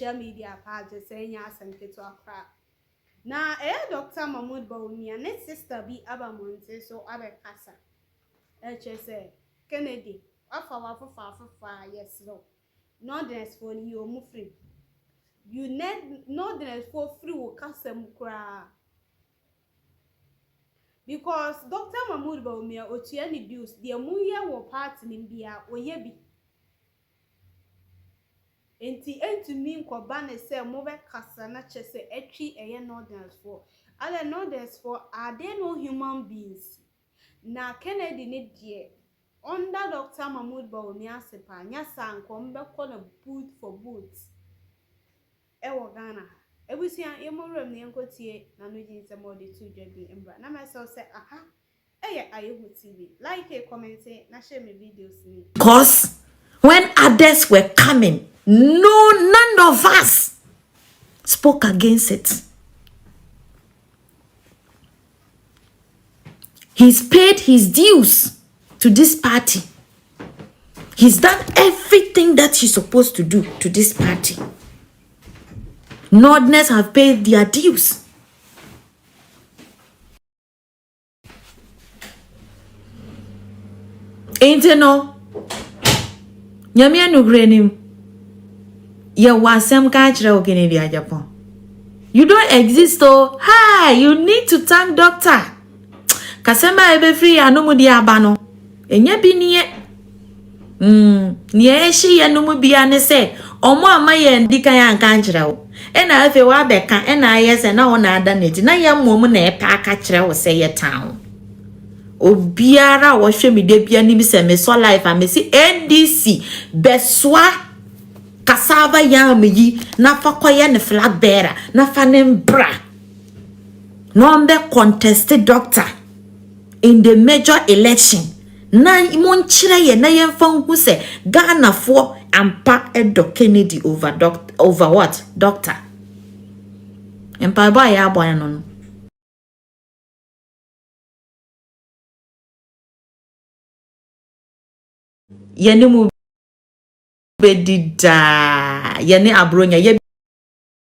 social media page saying yes and get to a crap. Now, Dr. Mahmoud Bawumia, next sister be Abamonte, so Abe Casa. HSA, Kennedy, Afa, yes, no. Northerners for you, Mufri. You need Northerners for free will cast them cry. Because Dr. Mahmoud Bawumia, Otiani Deuce, the Amuya will part in Bia, or Yebi. Enti entumi nkobane se mobe kasa na chese etwi eye Northerners for other Northerners for are they no human beings na Kennedy ne die under Dr. Mahmoud Bawumia sepa nya sanko mbekọ na boot for boot wo Ghana ebusia yemorem ne enkotie na no jinse mode tu dwabi embra na myself say aha Ayehu TV like comment na share my videos ni because when others were coming, none of us spoke against it. He's paid his dues to this party. He's done everything that he's supposed to do to this party. Northerners have paid their dues. Ain't you know? Nyame anugrenim ye wasem ka kire ogene dia Japan. You don't exist oh. Hi, you need to thank doctor. Kasema ebe free anumu dia aba no. Enye bi niye. Niye eshi ye numu bia ne se omo amaye ndika ya nka kire o. Ena afi wa beka ena ayese na ona ada neti na ye mmom na epa aka kire wo se ye town. Obiara wo hwe me de bia ni mi se me so life amesi NDC beswa kasava yam yi na fa koye ne flag bearer na fa ne mbra no mbe contested doctor in the major election na mon kire ye na yemfa hu se Ghana fo ampa edo Kennedy over what doctor empa ba ya boy no yene mu bedida yene abronya ye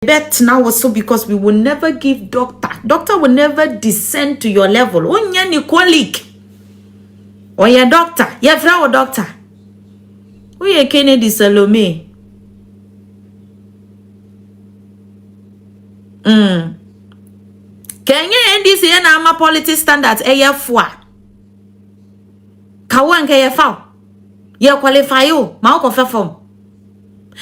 bet now also because we will never give doctor will never descend to your level onya ni colleague or your doctor ye fra doctor who ye Kennedy Salome Kenya NDC na ama politics standards fwa kawanke ye fa ye qualify you ma ko fe form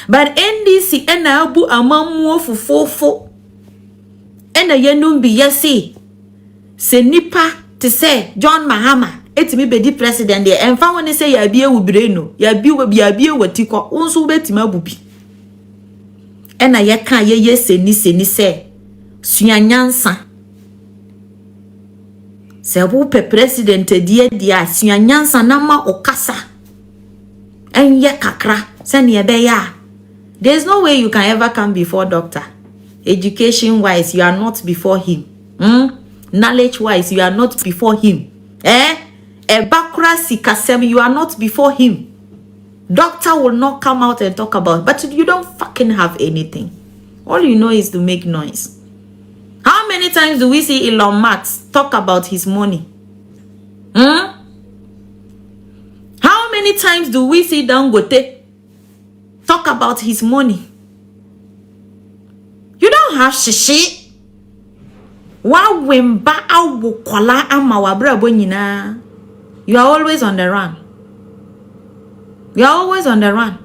but NDC ena abu amamuo fufofo ena yenum bi yesi se nipa te say John Mahama etimi bedi president de emfa woni say ya bie wubire no ya bie watiko unso betima bubi ena ye kan ye seni say suanyansa se bu pe president dia suanyansa na ma okasa enye kakra send ye be ya. There's no way you can ever come before doctor. Education wise, you are not before him. Knowledge wise, you are not before him. Ebakura kasem, you are not before him. Doctor will not come out and talk about it, but you don't fucking have anything. All you know is to make noise. How many times do we see Elon Musk talk about his money? How many times do we see Dangote talk about his money? You don't have shishi. Wa wemba awu kwala ama wabrabo nyina. You are always on the run. You are always on the run.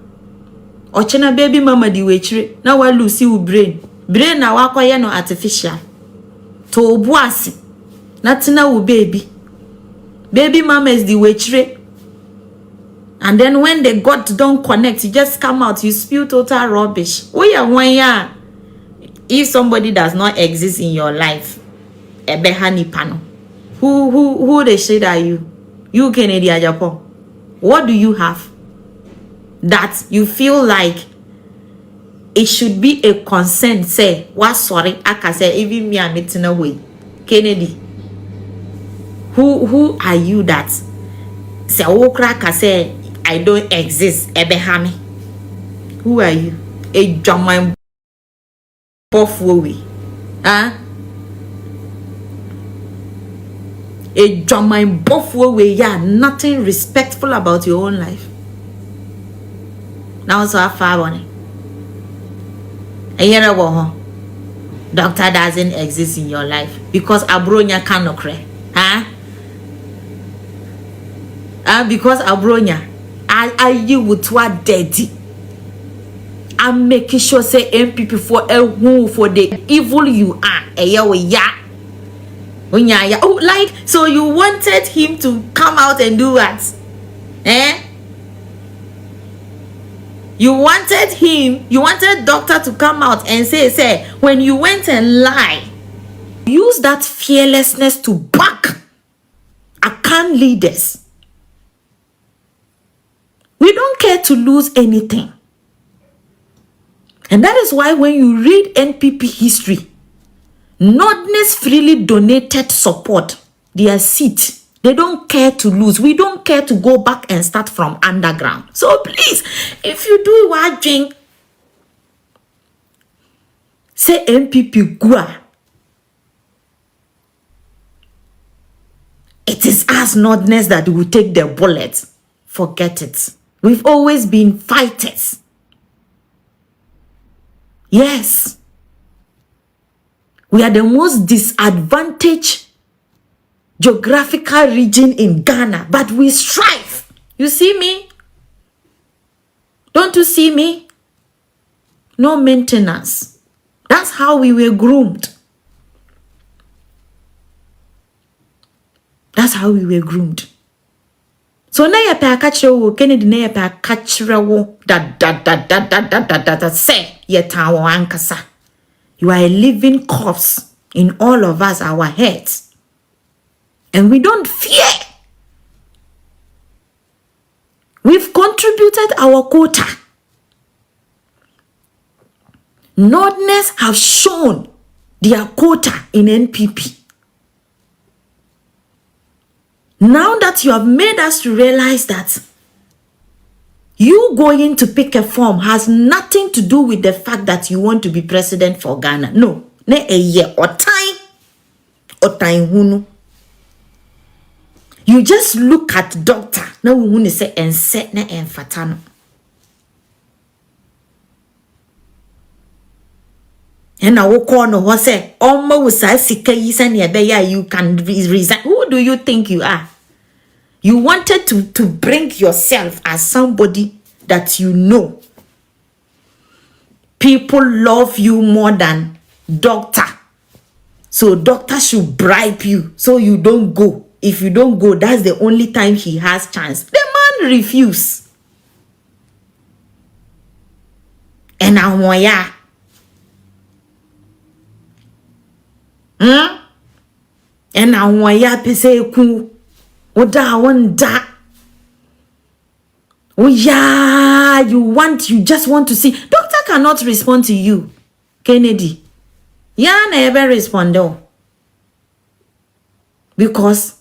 Ochena baby mama di wechire na wa lose u brain. Brain na wa koye no artificial. To obuasi na tina u baby. Baby mama is the wechire. And then when the God don't connect, you just come out, you spew total rubbish. If somebody does not exist in your life, who they say that you Kennedy Japan? What do you have that you feel like it should be a consent? Say, what sorry, I can say even me I'm meeting away. Kennedy, who are you that say Okra say I don't exist, Ebehami? Who are you? A German bofuwe. Ah? A drama in bofuwe, yeah, nothing respectful about your own life. Now so far on it. A year ago, doctor doesn't exist in your life because abronya cannot cry. Huh? Because abronya, are you with what dirty? I'm making sure say MPP for a who for the evil you are. Oh, like so you wanted him to come out and do what? You wanted doctor to come out and say when you went and lie, use that fearlessness to back account leaders. We don't care to lose anything. And that is why when you read NPP history, Nordness freely donated support, their seat. They don't care to lose. We don't care to go back and start from underground. So please, if you do what drink, say MPP Gua. It is us Nordness that will take the bullet. Forget it. We've always been fighters. Yes. We are the most disadvantaged geographical region in Ghana, but we strive. You see me? Don't you see me? No maintenance. That's how we were groomed. That's how we were groomed. So na ya pa kachire wo Kennedy na ya pa kachire wo that say ye ta wo ankasa. You are a living corpse in all of us, our heads. And we don't fear. We've contributed our quota. Nordness have shown their quota in NPP. Now that you have made us to realize that you going to pick a form has nothing to do with the fact that you want to be president for Ghana. No. Ne a year or time hunu. You just look at doctor. Now we want to say and set na and fatano. And I will call no one say, almost as you can resign. Who do you think you are? You wanted to bring yourself as somebody that you know. People love you more than doctor. So doctor should bribe you so you don't go. If you don't go, that's the only time he has chance. The man refuse. And I want ya. And I want ya to say ku. Oda wanda. Oh yeah, you just want to see. Doctor cannot respond to you, Kennedy. Yeah, never respond though. Because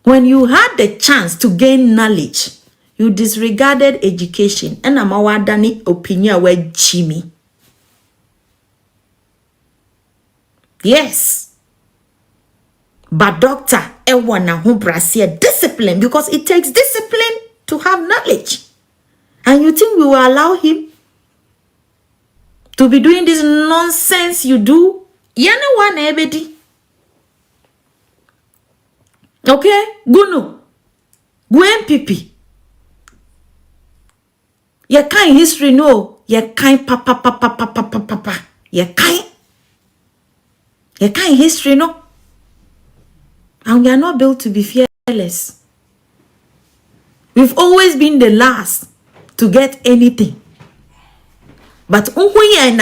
when you had the chance to gain knowledge, you disregarded education. And I'm awadani opinion where Jimmy. Yes. But doctor, ewana humbrasia discipline, because it takes discipline to have knowledge. And you think we will allow him to be doing this nonsense you do? Yana one ebedi. Okay? Gunu. Gwen pipi. Ye kind history no. Ye kind papa. Ye kind history no. And we are not built to be fearless. We've always been the last to get anything. But we are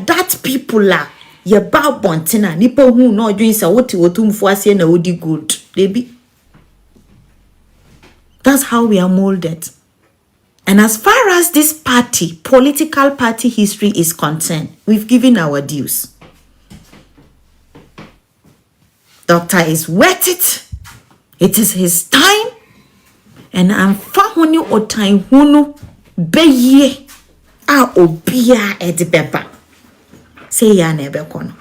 that people la. Ye bow bontina. Nipo who no doing sa woti wotum fuasi na odi good. Baby. That's how we are molded. And as far as this party, political party history is concerned, we've given our dues. Doctor is worth it. It is his time. And I'm fahuni o time hunu beye a obia edibeba. say ya na ebekọ no.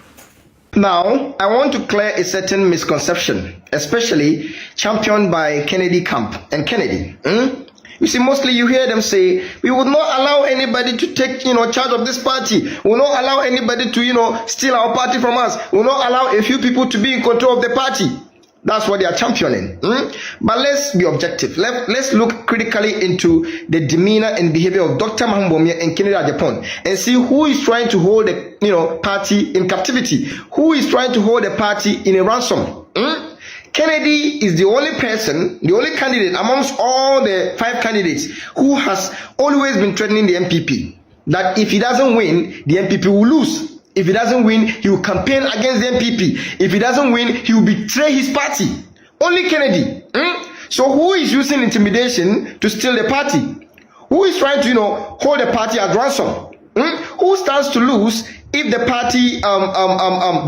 Now, I want to clear a certain misconception, especially championed by Kennedy camp and Kennedy. You see, mostly you hear them say, we will not allow anybody to take, charge of this party. We will not allow anybody to, steal our party from us. We will not allow a few people to be in control of the party. That's what they are championing. But let's be objective. Let's look critically into the demeanor and behavior of Dr. Mahambomia and Kennedy Ajapon and see who is trying to hold the party in captivity, who is trying to hold the party in a ransom. Kennedy is the only person, the only candidate amongst all the 5 candidates who has always been threatening the MPP that if he doesn't win, the MPP will lose. If he doesn't win, he will campaign against the MPP. If he doesn't win, he will betray his party. Only Kennedy. So who is using intimidation to steal the party? Who is trying to, hold the party at ransom? Who stands to lose if the party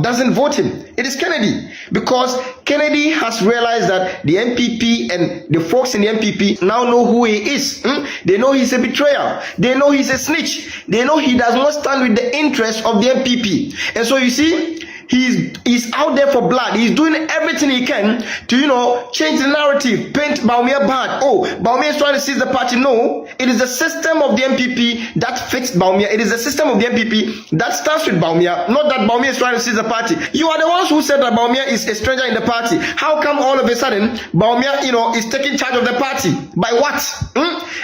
doesn't vote him? It is Kennedy, because Kennedy has realized that the MPP and the folks in the MPP now know who he is. They know he's a betrayer. They know he's a snitch. They know he does not stand with the interests of the MPP. And so you see, he's out there for blood. He's doing everything he can to, change the narrative, paint Bawumia bad. Oh, Bawumia is trying to seize the party. No, it is the system of the MPP that fixed Bawumia. It is the system of the MPP that stands with Bawumia, not that Bawumia is trying to seize the party. You are the ones who said that Bawumia is a stranger in the party. How come all of a sudden Bawumia, is taking charge of the party? By what?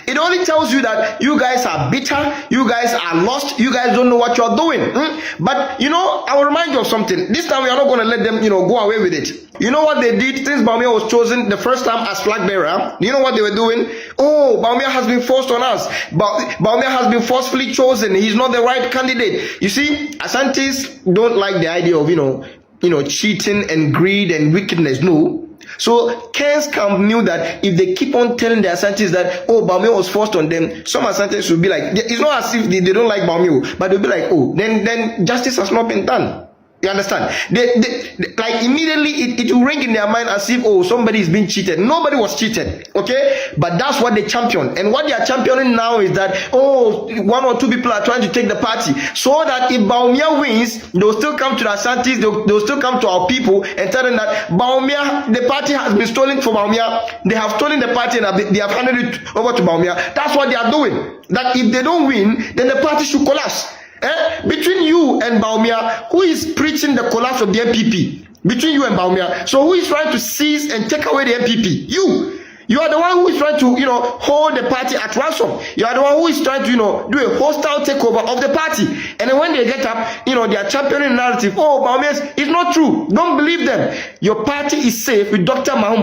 It only tells you that you guys are bitter, you guys are lost, you guys don't know what you're doing. But I will remind you of something. This time we are not going to let them, go away with it. You know what they did since Bawumia was chosen the first time as flag bearer? You know what they were doing? Oh, Bawumia has been forced on us. Bawumia has been forcefully chosen. He's not the right candidate. You see, Asantes don't like the idea of, cheating and greed and wickedness. No. So Ken's camp knew that if they keep on telling the Asantes that, oh, Bawumia was forced on them, some Asantes will be like, it's not as if they don't like Bawumia, but they'll be like, oh, then justice has not been done. You understand? They like immediately it will ring in their mind as if, oh, somebody is being cheated. Nobody was cheated, okay? But that's what they champion. And what they are championing now is that, oh, 1 or 2 people are trying to take the party, so that if Bawumia wins, they'll still come to the Asantes, they'll still come to our people and tell them that Bawumia, the party has been stolen from Bawumia. They have stolen the party and they have handed it over to Bawumia. That's what they are doing. That if they don't win, then the party should collapse. Between you and Bawumia, who is preaching the collapse of the MPP? Between you and Bawumia. So who is trying to seize and take away the MPP? You are the one who is trying to, hold the party at ransom. You are the one who is trying to, do a hostile takeover of the party. And then when they get up, they are championing narrative. Oh, Bawumia is not true. Don't believe them. Your party is safe with Dr. Mahmoud.